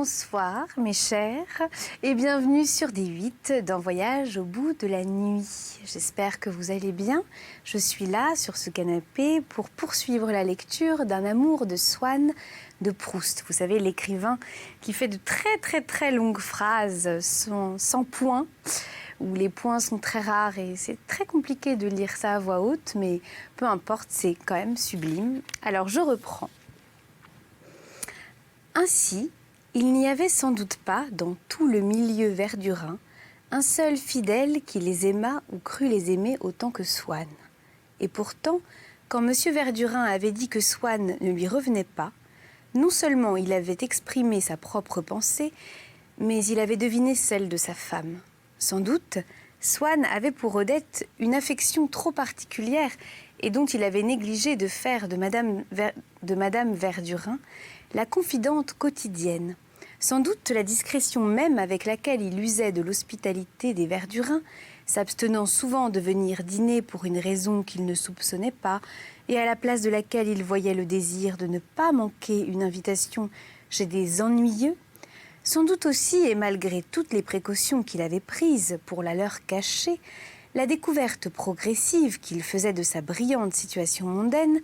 Bonsoir mes chers et bienvenue sur D8 dans Voyage au bout de la nuit. J'espère que vous allez bien. Je suis là sur ce canapé pour poursuivre la lecture d'un amour de Swann de Proust. Vous savez, l'écrivain qui fait de très longues phrases sans points, où les points sont très rares et c'est très compliqué de lire ça à voix haute, mais peu importe, c'est quand même sublime. Alors je reprends. Ainsi, il n'y avait sans doute pas, dans tout le milieu verdurin, un seul fidèle qui les aimât ou crût les aimer autant que Swann. Et pourtant, quand M. Verdurin avait dit que Swann ne lui revenait pas, non seulement il avait exprimé sa propre pensée, mais il avait deviné celle de sa femme. Sans doute, Swann avait pour Odette une affection trop particulière et dont il avait négligé de faire de Madame Verdurin la confidente quotidienne. Sans doute la discrétion même avec laquelle il usait de l'hospitalité des Verdurins, s'abstenant souvent de venir dîner pour une raison qu'il ne soupçonnait pas, et à la place de laquelle il voyait le désir de ne pas manquer une invitation chez des ennuyeux, sans doute aussi, et malgré toutes les précautions qu'il avait prises pour la leur cacher, la découverte progressive qu'il faisait de sa brillante situation mondaine,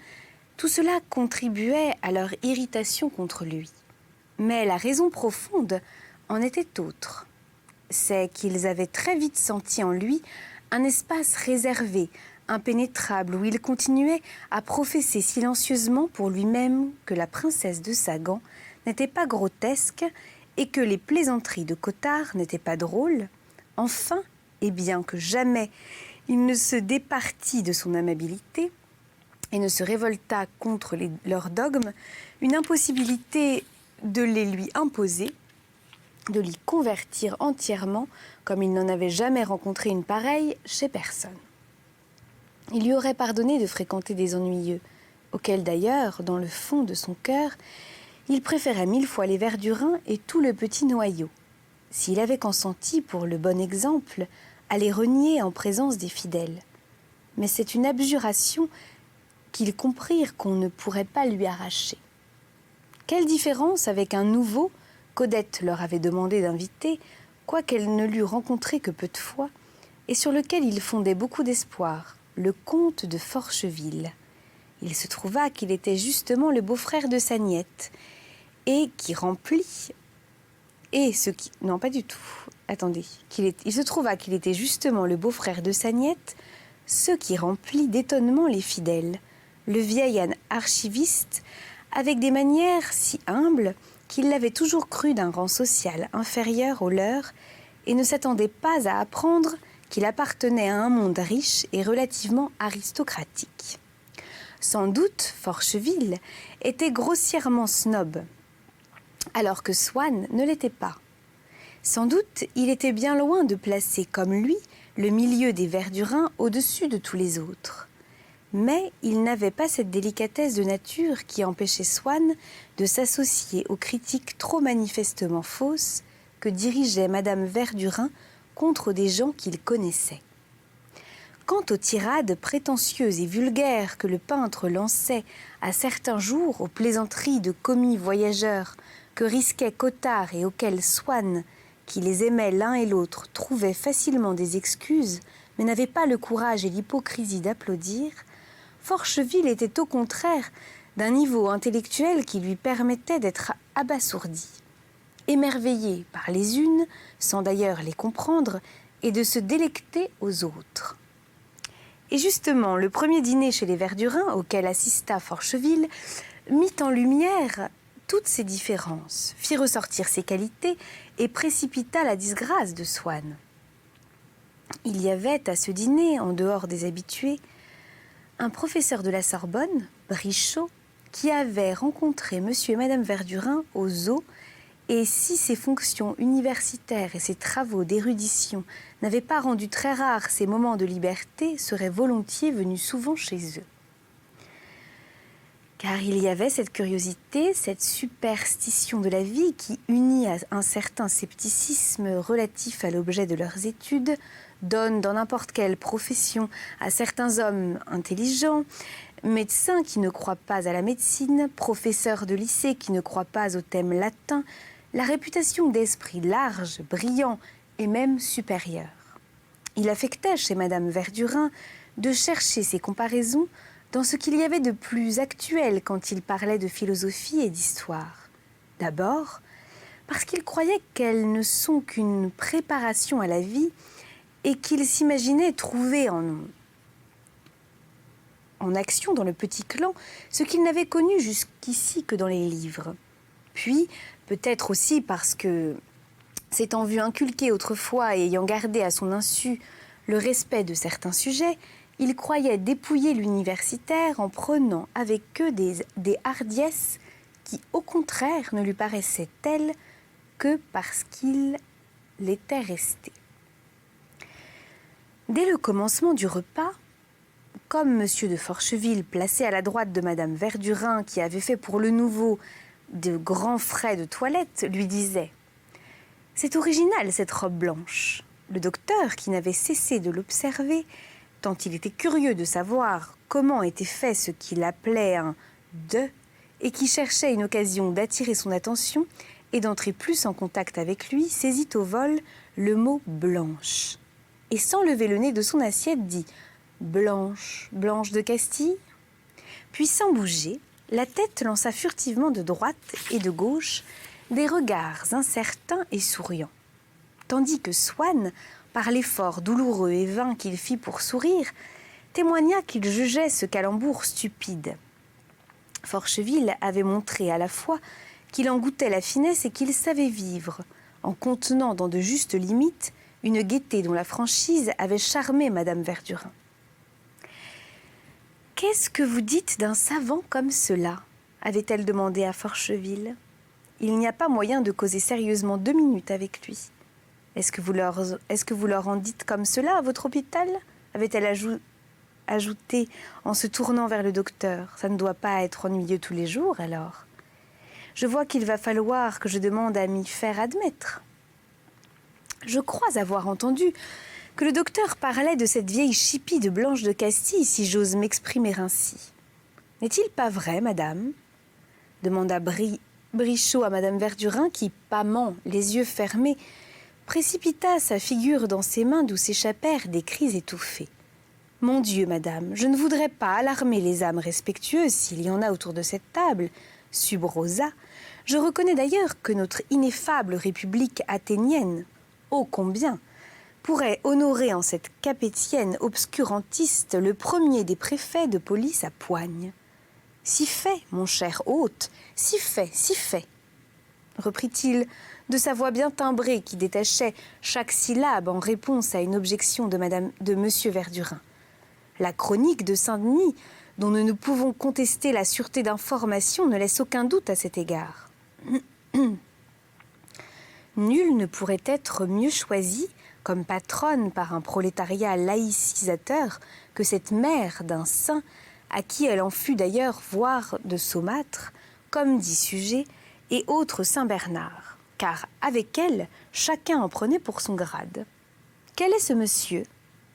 tout cela contribuait à leur irritation contre lui. Mais la raison profonde en était autre. C'est qu'ils avaient très vite senti en lui un espace réservé, impénétrable, où il continuait à professer silencieusement pour lui-même que la princesse de Sagan n'était pas grotesque et que les plaisanteries de Cottard n'étaient pas drôles. Enfin, et bien que jamais il ne se départit de son amabilité et ne se révolta contre leurs dogmes, une impossibilité de les lui imposer, de l'y convertir entièrement, comme il n'en avait jamais rencontré une pareille chez personne. Il lui aurait pardonné de fréquenter des ennuyeux, auxquels d'ailleurs, dans le fond de son cœur, il préférait 1000 fois les Verdurins et tout le petit noyau, s'il avait consenti, pour le bon exemple, à les renier en présence des fidèles. Mais c'est une abjuration qu'ils comprirent qu'on ne pourrait pas lui arracher. Quelle différence avec un nouveau qu'Odette leur avait demandé d'inviter, quoiqu'elle ne l'eût rencontré que peu de fois, et sur lequel il fondait beaucoup d'espoir, le comte de Forcheville. Il se trouva qu'il était justement le beau-frère de sa nièce, et qui remplit... Et ce qui... Non, pas du tout. Attendez. Il se trouva qu'il était justement le beau-frère de sa nièce, ce qui remplit d'étonnement les fidèles. Le vieil archiviste, avec des manières si humbles qu'il l'avait toujours cru d'un rang social inférieur au leur et ne s'attendait pas à apprendre qu'il appartenait à un monde riche et relativement aristocratique. Sans doute, Forcheville était grossièrement snob, alors que Swann ne l'était pas. Sans doute, il était bien loin de placer, comme lui, le milieu des Verdurins au-dessus de tous les autres. Mais il n'avait pas cette délicatesse de nature qui empêchait Swann de s'associer aux critiques trop manifestement fausses que dirigeait Madame Verdurin contre des gens qu'il connaissait. Quant aux tirades prétentieuses et vulgaires que le peintre lançait à certains jours aux plaisanteries de commis voyageurs que risquaient Cottard et auxquels Swann, qui les aimait l'un et l'autre, trouvait facilement des excuses, mais n'avait pas le courage et l'hypocrisie d'applaudir, Forcheville était au contraire d'un niveau intellectuel qui lui permettait d'être abasourdi, émerveillé par les unes, sans d'ailleurs les comprendre, et de se délecter aux autres. Et justement, le premier dîner chez les Verdurins, auquel assista Forcheville, mit en lumière toutes ces différences, fit ressortir ses qualités et précipita la disgrâce de Swann. Il y avait à ce dîner, en dehors des habitués, un professeur de la Sorbonne, Brichot, qui avait rencontré M. et Mme Verdurin au zoo, et si ses fonctions universitaires et ses travaux d'érudition n'avaient pas rendu très rares ces moments de liberté, serait volontiers venu souvent chez eux. Car il y avait cette curiosité, cette superstition de la vie qui, unie à un certain scepticisme relatif à l'objet de leurs études, donne dans n'importe quelle profession à certains hommes intelligents, médecins qui ne croient pas à la médecine, professeurs de lycée qui ne croient pas au thème latin, la réputation d'esprit large, brillant et même supérieur. Il affectait chez Madame Verdurin de chercher ses comparaisons dans ce qu'il y avait de plus actuel quand il parlait de philosophie et d'histoire. D'abord, parce qu'il croyait qu'elles ne sont qu'une préparation à la vie et qu'il s'imaginait trouver en action dans le petit clan ce qu'il n'avait connu jusqu'ici que dans les livres. Puis, peut-être aussi parce que, s'étant vu inculquer autrefois et ayant gardé à son insu le respect de certains sujets, il croyait dépouiller l'universitaire en prenant avec eux des hardiesses qui, au contraire, ne lui paraissaient telles que parce qu'il l'était resté. Dès le commencement du repas, comme M. de Forcheville, placé à la droite de Mme Verdurin, qui avait fait pour le nouveau de grands frais de toilette, lui disait « C'est original cette robe blanche ». Le docteur, qui n'avait cessé de l'observer, tant il était curieux de savoir comment était fait ce qu'il appelait un « de », et qui cherchait une occasion d'attirer son attention et d'entrer plus en contact avec lui, saisit au vol le mot « blanche » et sans lever le nez de son assiette dit « Blanche, Blanche de Castille ?» Puis sans bouger, la tête lança furtivement de droite et de gauche des regards incertains et souriants. Tandis que Swann, par l'effort douloureux et vain qu'il fit pour sourire, témoigna qu'il jugeait ce calembour stupide. Forcheville avait montré à la fois qu'il en goûtait la finesse et qu'il savait vivre, en contenant dans de justes limites une gaieté dont la franchise avait charmé Madame Verdurin. « Qu'est-ce que vous dites d'un savant comme cela ?» avait-elle demandé à Forcheville. « Il n'y a pas moyen de causer sérieusement 2 minutes avec lui. Est-ce que vous leur en dites comme cela à votre hôpital ?» avait-elle ajouté en se tournant vers le docteur. « Ça ne doit pas être ennuyeux tous les jours, alors. Je vois qu'il va falloir que je demande à m'y faire admettre. » Je crois avoir entendu que le docteur parlait de cette vieille chipie de Blanche de Castille, si j'ose m'exprimer ainsi. « N'est-il pas vrai, madame ?» demanda Brichot à Madame Verdurin, qui, pâmant, les yeux fermés, précipita sa figure dans ses mains d'où s'échappèrent des cris étouffés. « Mon Dieu, madame, je ne voudrais pas alarmer les âmes respectueuses, s'il y en a autour de cette table, sub rosa. Je reconnais d'ailleurs que notre ineffable république athénienne, ô combien, pourrait honorer en cette capétienne obscurantiste le premier des préfets de police à Poigne. Si fait, mon cher hôte, si fait, reprit-il de sa voix bien timbrée qui détachait chaque syllabe en réponse à une objection de Monsieur Verdurin. La chronique de Saint-Denis, dont nous ne pouvons contester la sûreté d'information, ne laisse aucun doute à cet égard. Nul ne pourrait être mieux choisi comme patronne par un prolétariat laïcisateur que cette mère d'un saint, à qui elle en fut d'ailleurs voir de saumâtre, comme dit Suger, et autres Saint-Bernard, car avec elle, chacun en prenait pour son grade. « Quel est ce monsieur ?»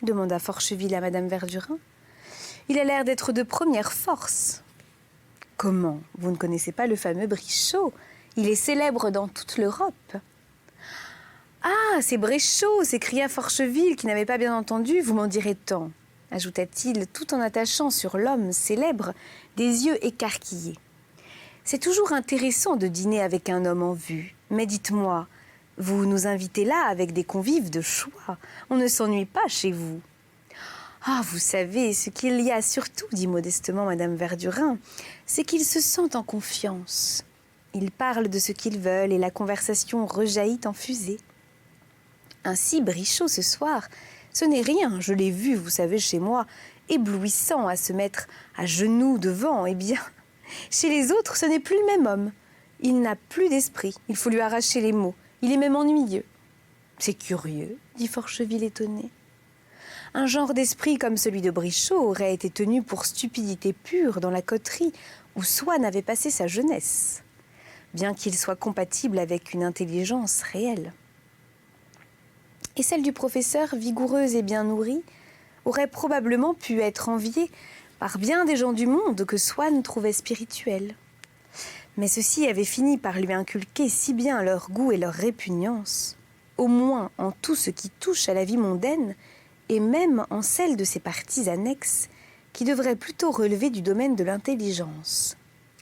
demanda Forcheville à Madame Verdurin. « Il a l'air d'être de première force. »« Comment ? Vous ne connaissez pas le fameux Brichot ? Il est célèbre dans toute l'Europe. »« Ah, c'est Brichot !» s'écria Forcheville, qui n'avait pas bien entendu. « Vous m'en direz tant !» ajouta-t-il, tout en attachant sur l'homme célèbre des yeux écarquillés. « C'est toujours intéressant de dîner avec un homme en vue. Mais dites-moi, vous nous invitez là avec des convives de choix. On ne s'ennuie pas chez vous. »« Ah, vous savez, ce qu'il y a surtout, dit modestement Madame Verdurin, c'est qu'ils se sentent en confiance. Ils parlent de ce qu'ils veulent et la conversation rejaillit en fusée. Ainsi, Brichot, ce soir, ce n'est rien, je l'ai vu, vous savez, chez moi, éblouissant à se mettre à genoux devant, eh bien, chez les autres, ce n'est plus le même homme. Il n'a plus d'esprit, il faut lui arracher les mots, il est même ennuyeux. »« C'est curieux, dit Forcheville étonné. Un genre d'esprit comme celui de Brichot aurait été tenu pour stupidité pure dans la coterie où Swann avait passé sa jeunesse, bien qu'il soit compatible avec une intelligence réelle. Et celle du professeur, vigoureuse et bien nourrie, aurait probablement pu être enviée par bien des gens du monde que Swann trouvait spirituels. Mais ceux-ci avaient fini par lui inculquer si bien leur goût et leur répugnance, au moins en tout ce qui touche à la vie mondaine, et même en celle de ses parties annexes, qui devraient plutôt relever du domaine de l'intelligence.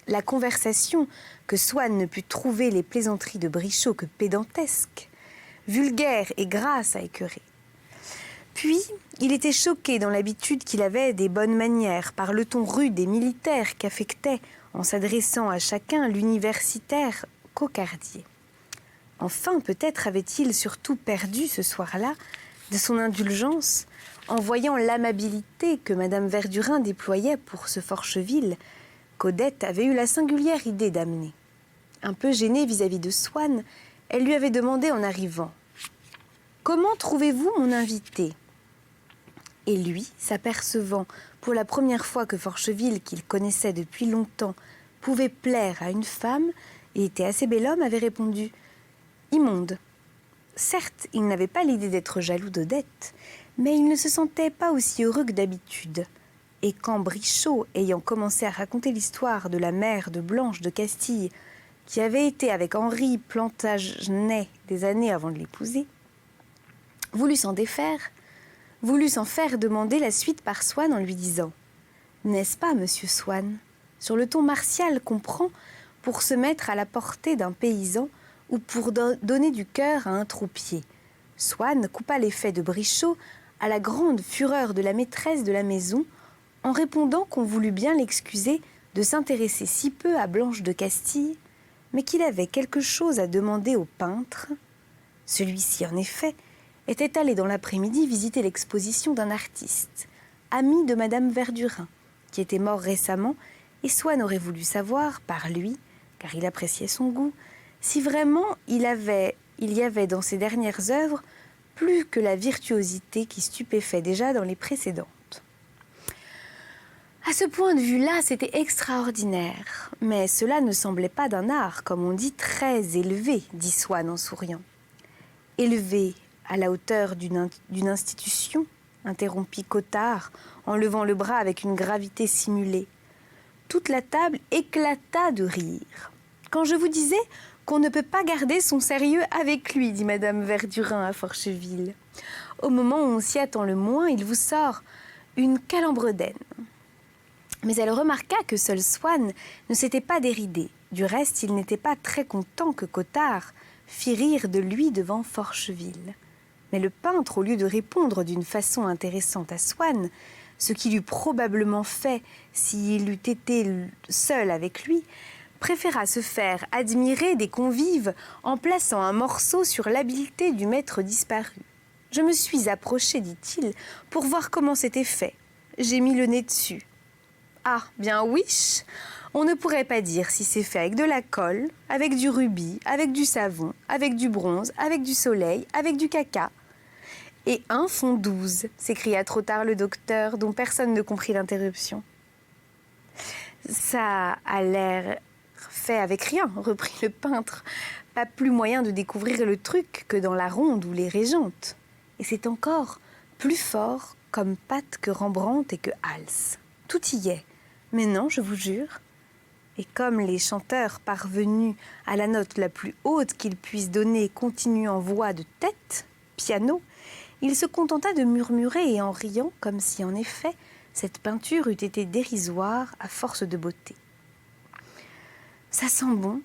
La conversation, que Swann ne put trouver les plaisanteries de Brichot que pédantesques, vulgaires et grasses à écœurer. Puis, il était choqué dans l'habitude qu'il avait des bonnes manières par le ton rude et militaire qu'affectait, en s'adressant à chacun, l'universitaire Cocardier. Enfin, peut-être avait-il surtout perdu ce soir-là de son indulgence en voyant l'amabilité que Madame Verdurin déployait pour ce Forcheville qu'Odette avait eu la singulière idée d'amener. Un peu gênée vis-à-vis de Swann, elle lui avait demandé en arrivant « Comment trouvez-vous mon invité ?» Et lui, s'apercevant pour la première fois que Forcheville, qu'il connaissait depuis longtemps, pouvait plaire à une femme et était assez bel homme, avait répondu « Immonde ». Certes, il n'avait pas l'idée d'être jaloux d'Odette, mais il ne se sentait pas aussi heureux que d'habitude. Et quand Brichot, ayant commencé à raconter l'histoire de la mère de Blanche de Castille, qui avait été avec Henri Plantagenet des années avant de l'épouser, voulut s'en défaire, voulut s'en faire demander la suite par Swann en lui disant « N'est-ce pas, monsieur Swann, sur le ton martial qu'on prend pour se mettre à la portée d'un paysan ou pour donner du cœur à un troupier ?» Swann coupa l'effet de Brichot à la grande fureur de la maîtresse de la maison en répondant qu'on voulut bien l'excuser de s'intéresser si peu à Blanche de Castille, mais qu'il avait quelque chose à demander au peintre. Celui-ci, en effet, était allé dans l'après-midi visiter l'exposition d'un artiste, ami de Madame Verdurin, qui était mort récemment, et Swann aurait voulu savoir, par lui, car il appréciait son goût, si vraiment il y avait dans ses dernières œuvres plus que la virtuosité qui stupéfait déjà dans les précédentes. À ce point de vue-là, c'était extraordinaire, mais cela ne semblait pas d'un art, comme on dit, très élevé, dit Swann en souriant. Élevé à la hauteur d'une institution, interrompit Cottard en levant le bras avec une gravité simulée. Toute la table éclata de rire. Quand je vous disais qu'on ne peut pas garder son sérieux avec lui, dit Madame Verdurin à Forcheville. Au moment où on s'y attend le moins, il vous sort une calembredaine. Mais elle remarqua que seul Swann ne s'était pas déridé. Du reste, il n'était pas très content que Cottard fit rire de lui devant Forcheville. Mais le peintre, au lieu de répondre d'une façon intéressante à Swann, ce qu'il eût probablement fait s'il eût été seul avec lui, préféra se faire admirer des convives en plaçant un morceau sur l'habileté du maître disparu. « Je me suis approché, dit-il, pour voir comment c'était fait. J'ai mis le nez dessus. Ah, bien wish, on ne pourrait pas dire si c'est fait avec de la colle, avec du rubis, avec du savon, avec du bronze, avec du soleil, avec du caca. » Et un font 12, s'écria trop tard le docteur, dont personne ne comprit l'interruption. Ça a l'air fait avec rien, reprit le peintre. Pas plus moyen de découvrir le truc que dans la ronde ou les régentes. Et c'est encore plus fort comme pâte que Rembrandt et que Hals. Tout y est. Mais non, je vous jure. Et comme les chanteurs parvenus à la note la plus haute qu'ils puissent donner continuent en voix de tête, piano, il se contenta de murmurer et en riant comme si en effet cette peinture eût été dérisoire à force de beauté. Ça sent bon,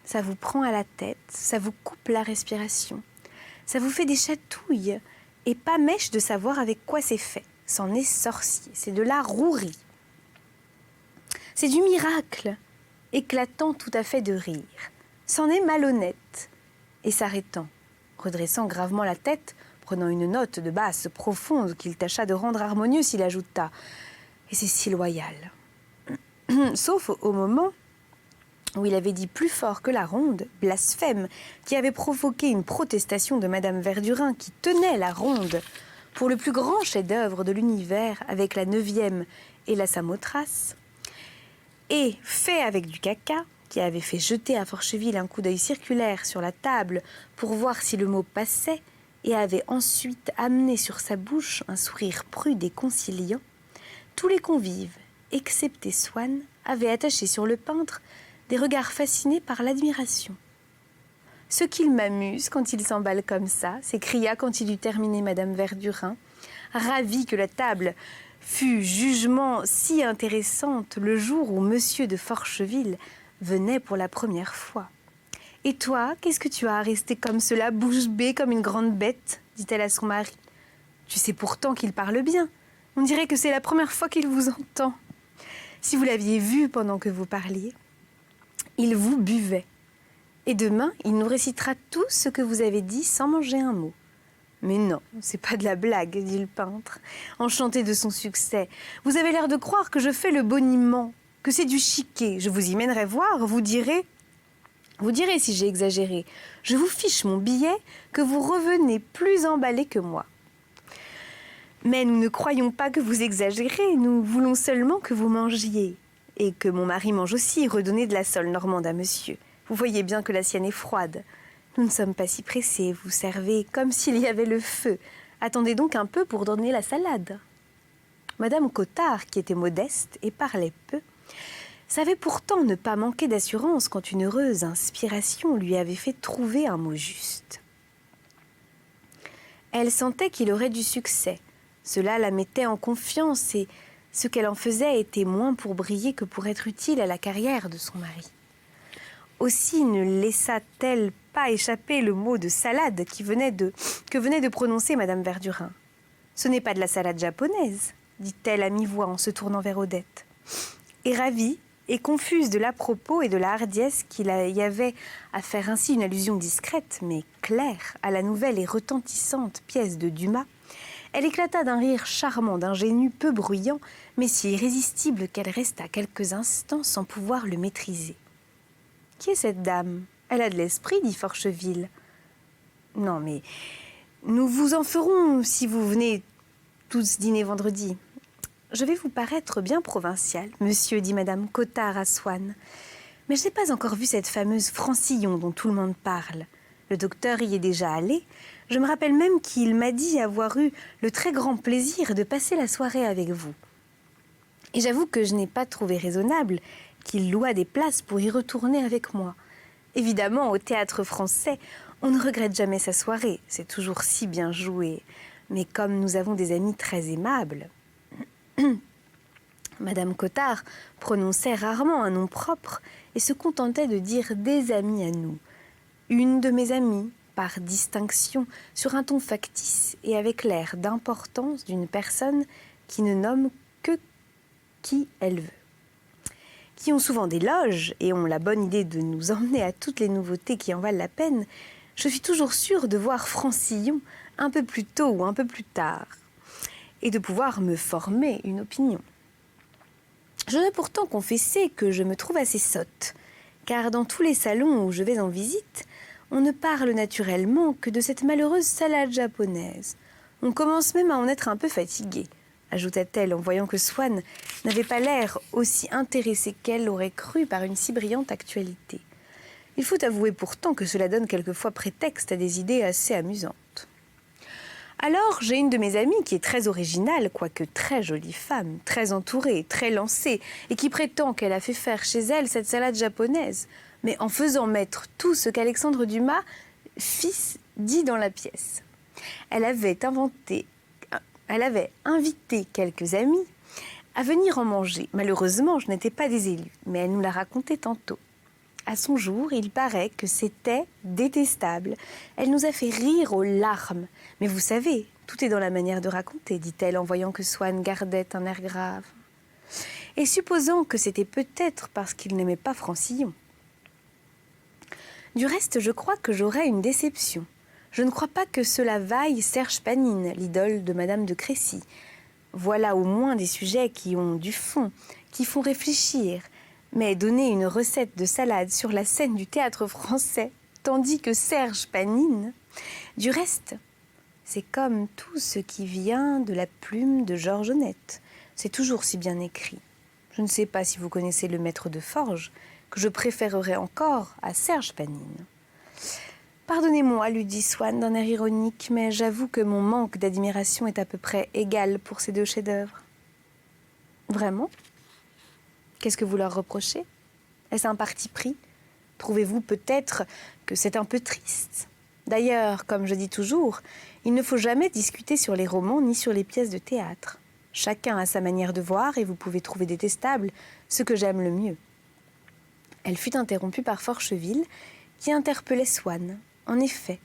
ça vous prend à la tête, ça vous coupe la respiration, ça vous fait des chatouilles et pas mèche de savoir avec quoi c'est fait. C'en est sorcier, c'est de la rouerie. C'est du miracle, éclatant tout à fait de rire. C'en est malhonnête. Et s'arrêtant, redressant gravement la tête, prenant une note de basse profonde qu'il tâcha de rendre harmonieuse, il ajouta « Et c'est si loyal !» Sauf au moment où il avait dit plus fort que la ronde, blasphème, qui avait provoqué une protestation de Madame Verdurin qui tenait la ronde pour le plus grand chef-d'œuvre de l'univers avec la 9e et la Samothrace, et fait avec du caca, qui avait fait jeter à Forcheville un coup d'œil circulaire sur la table pour voir si le mot passait, et avait ensuite amené sur sa bouche un sourire prude et conciliant, tous les convives, excepté Swann, avaient attaché sur le peintre des regards fascinés par l'admiration. « Ce qu'il m'amuse quand il s'emballe comme ça », s'écria quand il eut terminé Madame Verdurin, ravie que la table fût jugement si intéressante le jour où Monsieur de Forcheville venait pour la première fois. « Et toi, qu'est-ce que tu as à rester comme cela, bouche bée comme une grande bête ?» dit-elle à son mari. « Tu sais pourtant qu'il parle bien. On dirait que c'est la première fois qu'il vous entend. Si vous l'aviez vu pendant que vous parliez, il vous buvait. Et demain, il nous récitera tout ce que vous avez dit sans manger un mot. » « Mais non, c'est pas de la blague, dit le peintre, enchanté de son succès. Vous avez l'air de croire que je fais le boniment, que c'est du chiquet. Je vous y mènerai voir, vous direz si j'ai exagéré. Je vous fiche mon billet que vous revenez plus emballé que moi. Mais nous ne croyons pas que vous exagérez, nous voulons seulement que vous mangiez. Et que mon mari mange aussi, redonnez de la sole normande à monsieur. Vous voyez bien que la sienne est froide. Nous ne sommes pas si pressés, vous servez comme s'il y avait le feu. Attendez donc un peu pour donner la salade. » Madame Cottard, qui était modeste et parlait peu, savait pourtant ne pas manquer d'assurance quand une heureuse inspiration lui avait fait trouver un mot juste. Elle sentait qu'il aurait du succès. Cela la mettait en confiance et ce qu'elle en faisait était moins pour briller que pour être utile à la carrière de son mari. Aussi ne laissa-t-elle pas échapper le mot de salade que venait de prononcer Madame Verdurin. « Ce n'est pas de la salade japonaise, » dit-elle à mi-voix en se tournant vers Odette. Et ravie et confuse de l'à-propos et de la hardiesse qu'il y avait à faire ainsi une allusion discrète, mais claire, à la nouvelle et retentissante pièce de Dumas, elle éclata d'un rire charmant, d'ingénu peu bruyant, mais si irrésistible qu'elle resta quelques instants sans pouvoir le maîtriser. « Qui est cette dame ? Elle a de l'esprit, dit Forcheville. « Non, mais nous vous en ferons si vous venez tous dîner vendredi. Je vais vous paraître bien provincial, monsieur, dit Madame Cottard à Swann. Mais je n'ai pas encore vu cette fameuse Francillon dont tout le monde parle. Le docteur y est déjà allé. Je me rappelle même qu'il m'a dit avoir eu le très grand plaisir de passer la soirée avec vous. Et j'avoue que je n'ai pas trouvé raisonnable qu'il loua des places pour y retourner avec moi. Évidemment, au théâtre français, on ne regrette jamais sa soirée, c'est toujours si bien joué. Mais comme nous avons des amis très aimables... Madame Cottard prononçait rarement un nom propre et se contentait de dire des amis à nous. Une de mes amies, par distinction, sur un ton factice et avec l'air d'importance d'une personne qui ne nomme que qui elle veut. Qui ont souvent des loges et ont la bonne idée de nous emmener à toutes les nouveautés qui en valent la peine, je suis toujours sûre de voir Francillon un peu plus tôt ou un peu plus tard et de pouvoir me former une opinion. Je dois pourtant confesser que je me trouve assez sotte, car dans tous les salons où je vais en visite, on ne parle naturellement que de cette malheureuse salade japonaise. On commence même à en être un peu fatigué, ajouta-t-elle en voyant que Swann n'avait pas l'air aussi intéressé qu'elle l'aurait cru par une si brillante actualité. Il faut avouer pourtant que cela donne quelquefois prétexte à des idées assez amusantes. Alors, j'ai une de mes amies qui est très originale, quoique très jolie femme, très entourée, très lancée, et qui prétend qu'elle a fait faire chez elle cette salade japonaise, mais en faisant mettre tout ce qu'Alexandre Dumas, fils, dit dans la pièce. Elle avait invité quelques amis à venir en manger. Malheureusement, je n'étais pas des élus, mais elle nous l'a raconté tantôt. À son jour, il paraît que c'était détestable. Elle nous a fait rire aux larmes. Mais vous savez, tout est dans la manière de raconter, dit-elle en voyant que Swann gardait un air grave. Et supposant que c'était peut-être parce qu'il n'aimait pas Francillon. Du reste, je crois que j'aurais une déception. Je ne crois pas que cela vaille Serge Panine, l'idole de Madame de Crécy. Voilà au moins des sujets qui ont du fond, qui font réfléchir. Mais donner une recette de salade sur la scène du théâtre français, tandis que Serge Panine... Du reste, c'est comme tout ce qui vient de la plume de Georges Honnête. C'est toujours si bien écrit. Je ne sais pas si vous connaissez le maître de forge, que je préférerais encore à Serge Panine. Pardonnez-moi, lui dit Swann d'un air ironique, mais j'avoue que mon manque d'admiration est à peu près égal pour ces deux chefs-d'œuvre. Vraiment ? Qu'est-ce que vous leur reprochez ? Est-ce un parti pris? Trouvez-vous peut-être que c'est un peu triste? D'ailleurs, comme je dis toujours, il ne faut jamais discuter sur les romans ni sur les pièces de théâtre. Chacun a sa manière de voir et vous pouvez trouver détestable ce que j'aime le mieux. Elle fut interrompue par Forcheville, qui interpellait Swann. En effet,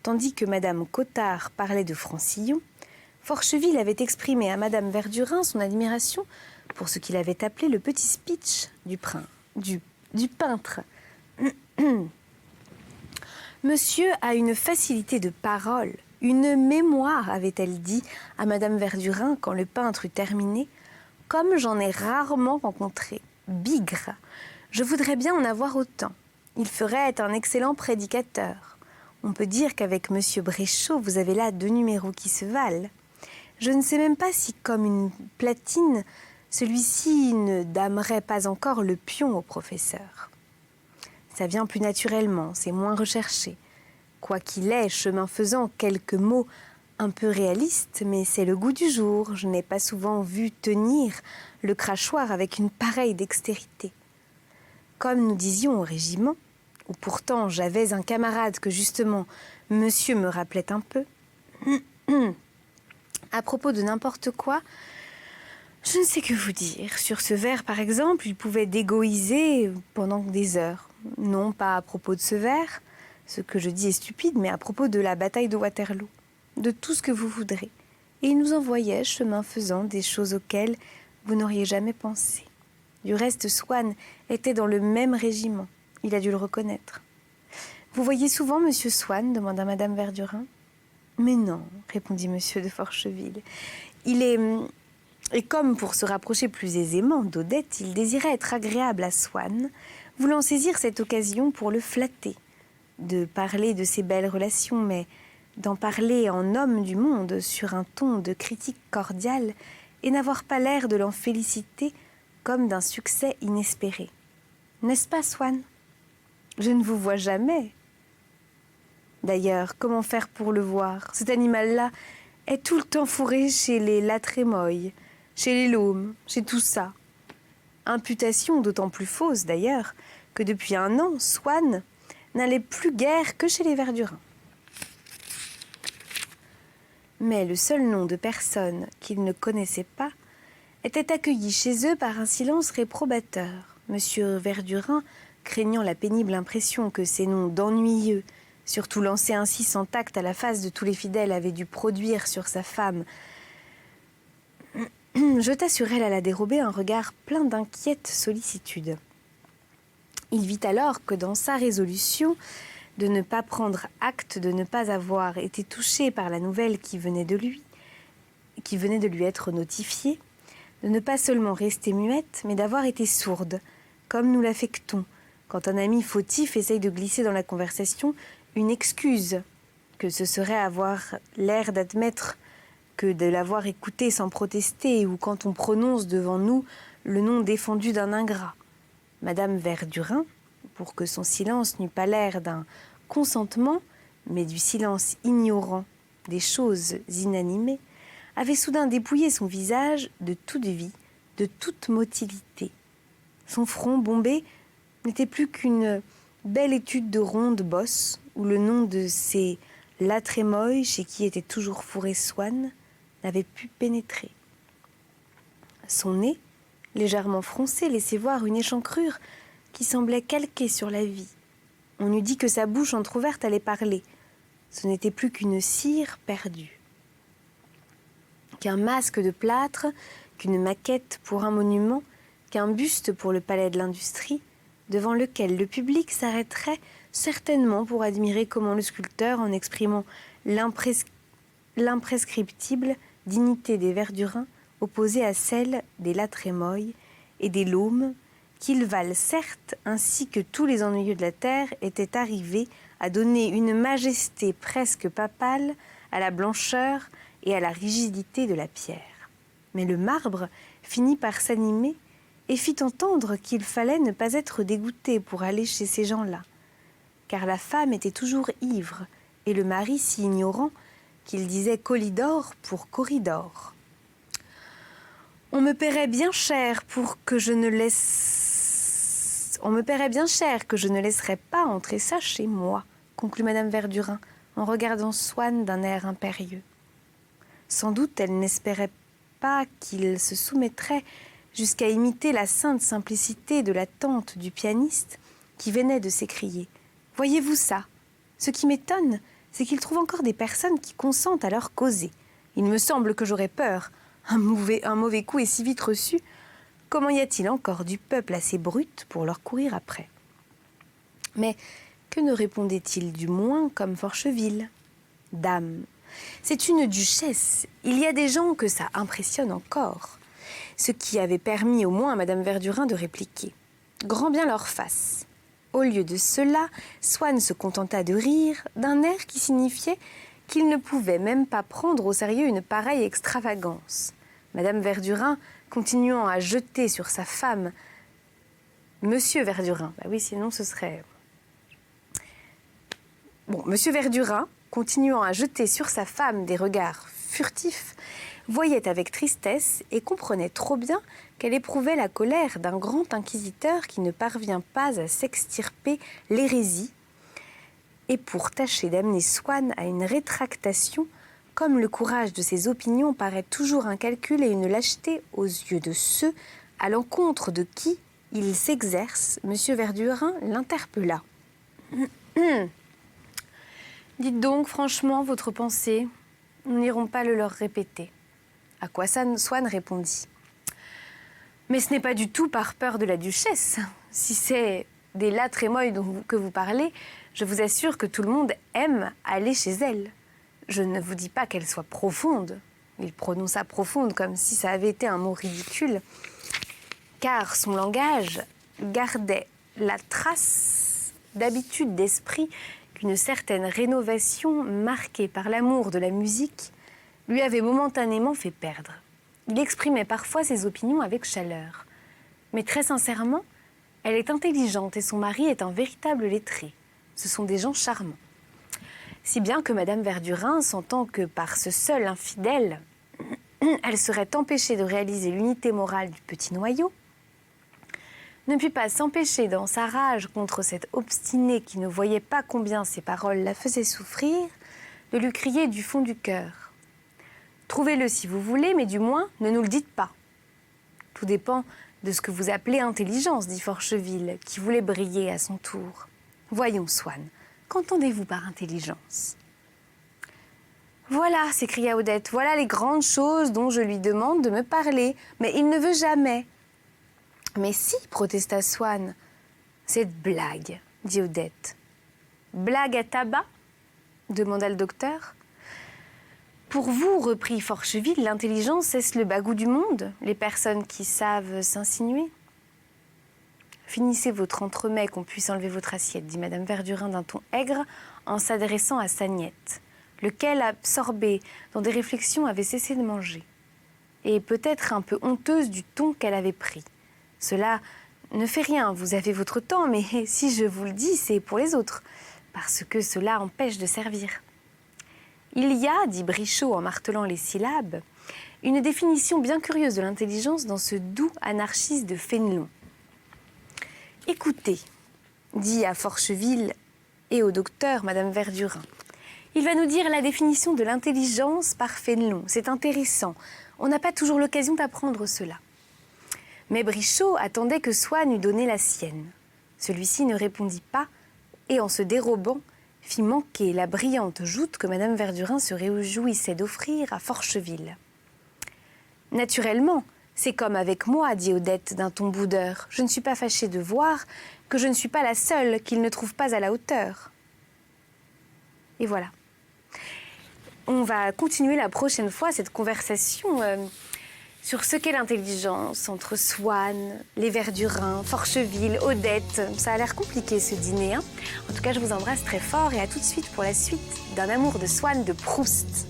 tandis que Madame Cottard parlait de Francillon, Forcheville avait exprimé à Madame Verdurin son admiration pour ce qu'il avait appelé le petit speech du peintre. Monsieur a une facilité de parole, une mémoire, avait-elle dit à Madame Verdurin quand le peintre eut terminé, comme j'en ai rarement rencontré. Bigre! Je voudrais bien en avoir autant. Il ferait un excellent prédicateur. On peut dire qu'avec Monsieur Bréchot, vous avez là 2 numéros qui se valent. Je ne sais même pas si, comme une platine, celui-ci ne damerait pas encore le pion au professeur. Ça vient plus naturellement, c'est moins recherché. Quoi qu'il ait, chemin faisant, quelques mots un peu réalistes, mais c'est le goût du jour. Je n'ai pas souvent vu tenir le crachoir avec une pareille dextérité. Comme nous disions au régiment, où pourtant j'avais un camarade que justement monsieur me rappelait un peu, à propos de n'importe quoi, je ne sais que vous dire. Sur ce vers, par exemple, il pouvait d'égoïser pendant des heures. Non pas à propos de ce vers, ce que je dis est stupide, mais à propos de la bataille de Waterloo, de tout ce que vous voudrez. Et il nous envoyait, chemin faisant, des choses auxquelles vous n'auriez jamais pensé. Du reste, Swann était dans le même régiment. Il a dû le reconnaître. « Vous voyez souvent Monsieur Swann ?» demanda Madame Verdurin. « Mais non, » répondit Monsieur de Forcheville. Et comme pour se rapprocher plus aisément d'Odette, il désirait être agréable à Swann, voulant saisir cette occasion pour le flatter, de parler de ses belles relations, mais d'en parler en homme du monde sur un ton de critique cordiale et n'avoir pas l'air de l'en féliciter comme d'un succès inespéré. N'est-ce pas, Swann? Je ne vous vois jamais. D'ailleurs, comment faire pour le voir? Cet animal-là est tout le temps fourré chez les La Trémoille, chez les Laumes, chez tout ça. Imputation d'autant plus fausse, d'ailleurs, que depuis 1 an, Swann n'allait plus guère que chez les Verdurin. Mais le seul nom de personne qu'il ne connaissait pas était accueilli chez eux par un silence réprobateur. Monsieur Verdurin, craignant la pénible impression que ces noms d'ennuyeux, surtout lancés ainsi sans tact à la face de tous les fidèles, avaient dû produire sur sa femme, jeta sur elle à la dérobée un regard plein d'inquiète sollicitude. Il vit alors que dans sa résolution de ne pas prendre acte, de ne pas avoir été touché par la nouvelle qui venait de lui être notifiée, de ne pas seulement rester muette, mais d'avoir été sourde, comme nous l'affectons, quand un ami fautif essaye de glisser dans la conversation une excuse, que ce serait avoir l'air d'admettre que de l'avoir écouté sans protester, ou quand on prononce devant nous le nom défendu d'un ingrat. Madame Verdurin, pour que son silence n'eût pas l'air d'un consentement, mais du silence ignorant des choses inanimées, avait soudain dépouillé son visage de toute vie, de toute motilité. Son front bombé n'était plus qu'une belle étude de ronde bosse, où le nom de ces La Trémoille, chez qui était toujours fourré Swann, n'avait pu pénétrer. Son nez, légèrement froncé, laissait voir une échancrure qui semblait calquée sur la vie. On eût dit que sa bouche entr'ouverte allait parler. Ce n'était plus qu'une cire perdue. Qu'un masque de plâtre, qu'une maquette pour un monument, qu'un buste pour le palais de l'industrie, devant lequel le public s'arrêterait certainement pour admirer comment le sculpteur, en exprimant l'imprescriptible dignité des Verdurins, opposée à celle des La Trémoille et des Laumes, qu'ils valent certes, ainsi que tous les ennuyeux de la terre, étaient arrivés à donner une majesté presque papale à la blancheur et à la rigidité de la pierre. Mais le marbre finit par s'animer et fit entendre qu'il fallait ne pas être dégoûté pour aller chez ces gens-là, car la femme était toujours ivre et le mari si ignorant qu'il disait Colidor pour Corridor. On me paierait bien cher pour que je ne laisse on me paierait bien cher que je ne laisserais pas entrer ça chez moi, conclut Madame Verdurin, en regardant Swann d'un air impérieux. Sans doute elle n'espérait pas qu'il se soumettrait jusqu'à imiter la sainte simplicité de la tante du pianiste qui venait de s'écrier « Voyez-vous ça? Ce qui m'étonne, c'est qu'il trouve encore des personnes qui consentent à leur causer. Il me semble que j'aurais peur. Un mauvais coup est si vite reçu. Comment y a-t-il encore du peuple assez brute pour leur courir après ?» Mais que ne répondait-il du moins comme Forcheville? « Dame, c'est une duchesse. Il y a des gens que ça impressionne encore. » Ce qui avait permis au moins à Madame Verdurin de répliquer. Grand bien leur fasse. Au lieu de cela, Swann se contenta de rire d'un air qui signifiait qu'il ne pouvait même pas prendre au sérieux une pareille extravagance. Madame Verdurin, continuant à jeter sur sa femme... Monsieur Verdurin, bah oui, sinon ce serait... Bon, Monsieur Verdurin, continuant à jeter sur sa femme des regards furtifs, voyait avec tristesse et comprenait trop bien qu'elle éprouvait la colère d'un grand inquisiteur qui ne parvient pas à s'extirper l'hérésie, et pour tâcher d'amener Swann à une rétractation, comme le courage de ses opinions paraît toujours un calcul et une lâcheté aux yeux de ceux à l'encontre de qui il s'exerce, M. Verdurin l'interpella. « Dites donc franchement votre pensée, nous n'irons pas le leur répéter. » À quoi Swann répondit. « Mais ce n'est pas du tout par peur de la duchesse. Si c'est des latrémoilles que vous parlez, je vous assure que tout le monde aime aller chez elle. Je ne vous dis pas qu'elle soit profonde. » Il prononça profonde comme si ça avait été un mot ridicule. Car son langage gardait la trace d'habitude d'esprit qu'une certaine rénovation marquée par l'amour de la musique lui avait momentanément fait perdre. Il exprimait parfois ses opinions avec chaleur. Mais très sincèrement, elle est intelligente et son mari est un véritable lettré. Ce sont des gens charmants. Si bien que Madame Verdurin, sentant que par ce seul infidèle, elle serait empêchée de réaliser l'unité morale du petit noyau, ne put pas s'empêcher dans sa rage contre cet obstiné qui ne voyait pas combien ses paroles la faisaient souffrir, de lui crier du fond du cœur. Trouvez-le si vous voulez, mais du moins, ne nous le dites pas. Tout dépend de ce que vous appelez intelligence, dit Forcheville, qui voulait briller à son tour. Voyons, Swann, qu'entendez-vous par intelligence? Voilà, s'écria Odette, voilà les grandes choses dont je lui demande de me parler, mais il ne veut jamais. Mais si, protesta Swann. Cette blague, dit Odette. Blague à tabac? Demanda le docteur. Pour vous, reprit Forcheville, l'intelligence, est-ce le bagou du monde, les personnes qui savent s'insinuer? Finissez votre entremets qu'on puisse enlever votre assiette, dit Madame Verdurin d'un ton aigre en s'adressant à Sagnette, lequel, absorbé dans des réflexions, avait cessé de manger, et peut-être un peu honteuse du ton qu'elle avait pris. Cela ne fait rien, vous avez votre temps, mais si je vous le dis, c'est pour les autres, parce que cela empêche de servir. Il y a, dit Brichot en martelant les syllabes, une définition bien curieuse de l'intelligence dans ce doux anarchiste de Fénelon. Écoutez, dit à Forcheville et au docteur Madame Verdurin. Il va nous dire la définition de l'intelligence par Fénelon. C'est intéressant. On n'a pas toujours l'occasion d'apprendre cela. Mais Brichot attendait que Swann eût donné la sienne. Celui-ci ne répondit pas et, en se dérobant, fit manquer la brillante joute que Madame Verdurin se réjouissait d'offrir à Forcheville. Naturellement, c'est comme avec moi, dit Odette d'un ton boudeur. Je ne suis pas fâchée de voir que je ne suis pas la seule qu'il ne trouve pas à la hauteur. Et voilà. On va continuer la prochaine fois cette conversation sur ce qu'est l'intelligence entre Swann, les Verdurin, Forcheville, Odette. Ça a l'air compliqué ce dîner, hein. En tout cas, je vous embrasse très fort et à tout de suite pour la suite d'un amour de Swann de Proust.